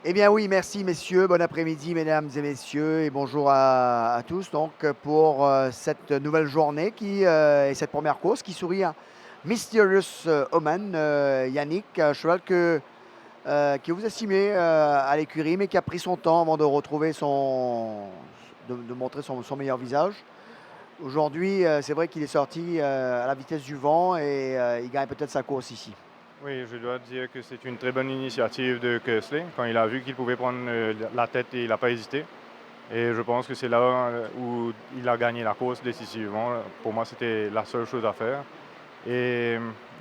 Eh bien oui, merci messieurs. Bon après-midi mesdames et messieurs et bonjour à tous donc pour cette nouvelle journée et cette première course qui sourit à Mysterious Omen, Yannick, un cheval que vous estimez à l'écurie mais qui a pris son temps avant de retrouver de montrer son meilleur visage. Aujourd'hui, c'est vrai qu'il est sorti à la vitesse du vent et il gagne peut-être sa course ici. Oui, je dois dire que c'est une très bonne initiative de Kesley. Quand il a vu qu'il pouvait prendre la tête, il n'a pas hésité. Et je pense que c'est là où il a gagné la course décisivement. Pour moi, c'était la seule chose à faire. Et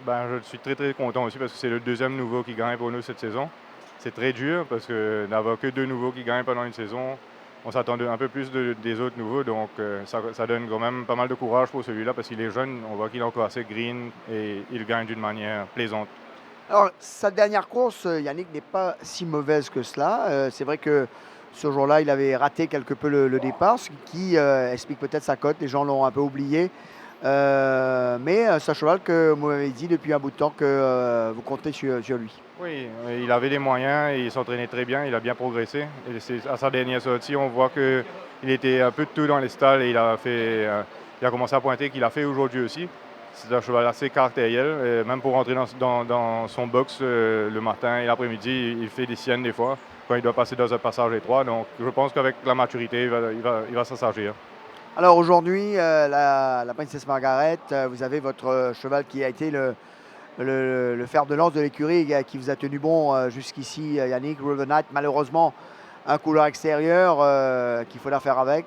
je suis très très content aussi parce que c'est le deuxième nouveau qui gagne pour nous cette saison. C'est très dur parce que d'avoir que deux nouveaux qui gagnent pendant une saison, on s'attendait un peu plus des autres nouveaux. Donc ça donne quand même pas mal de courage pour celui-là parce qu'il est jeune. On voit qu'il est encore assez green et il gagne d'une manière plaisante. Alors, sa dernière course, Yannick, n'est pas si mauvaise que cela. C'est vrai que ce jour-là, il avait raté quelque peu le départ, ce qui explique peut-être sa cote. Les gens l'ont un peu oublié. Mais c'est un cheval que vous m'avez dit depuis un bout de temps que vous comptez sur lui. Oui, il avait des moyens et il s'entraînait très bien, il a bien progressé. Et à sa dernière sortie, on voit qu'il était un peu de tout dans les stalles et il a commencé à pointer qu'il a fait aujourd'hui aussi. C'est un cheval assez caractériel, et même pour rentrer dans son box le matin et l'après-midi, il fait des siennes des fois quand il doit passer dans un passage étroit. Donc je pense qu'avec la maturité, il va s'en s'agir. Alors aujourd'hui, la princesse Margaret, vous avez votre cheval qui a été le fer de lance de l'écurie qui vous a tenu bon jusqu'ici, Yannick, River Knight. Malheureusement, un couleur extérieur qu'il faudra faire avec.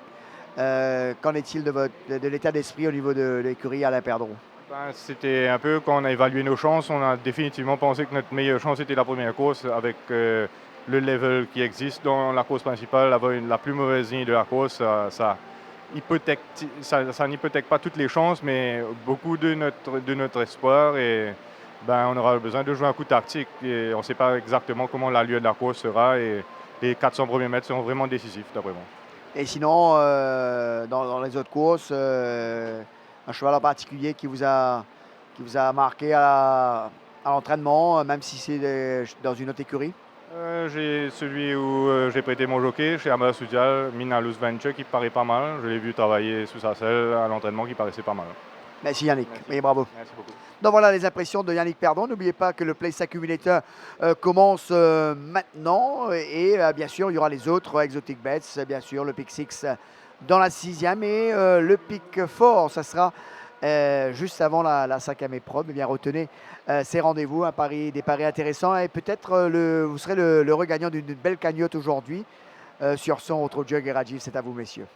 Qu'en est-il de l'état d'esprit au niveau de l'écurie Alain Perdreau? C'était un peu quand on a évalué nos chances, on a définitivement pensé que notre meilleure chance était la première course avec le level qui existe dans la course principale. Avoir la plus mauvaise ligne de la course, ça n'hypothèque pas toutes les chances, mais beaucoup de notre espoir. Et on aura besoin de jouer un coup tactique. Et on ne sait pas exactement comment l'allure de la course sera. Et les 400 premiers mètres seront vraiment décisifs, d'après moi. Et sinon, dans les autres courses, un cheval en particulier qui vous a marqué à l'entraînement, même si c'est dans une autre écurie? J'ai celui où j'ai prêté mon jockey chez Amara Studial, Minalus Venture, qui paraît pas mal. Je l'ai vu travailler sous sa selle à l'entraînement qui paraissait pas mal. Merci Yannick, Merci. et bravo. Merci beaucoup. Donc voilà les impressions de Yannick Perdon. N'oubliez pas que le Place Accumulator commence maintenant. Et bien sûr, il y aura les autres Exotic Bets, bien sûr, le Pick 6 dans la sixième. Et le Pick 4, ça sera juste avant la cinquième épreuve. Eh bien, retenez ces rendez-vous, des paris intéressants. Et peut-être vous serez le regagnant d'une belle cagnotte aujourd'hui. Sur son, on retrouve Jug et Rajiv. C'est à vous, messieurs.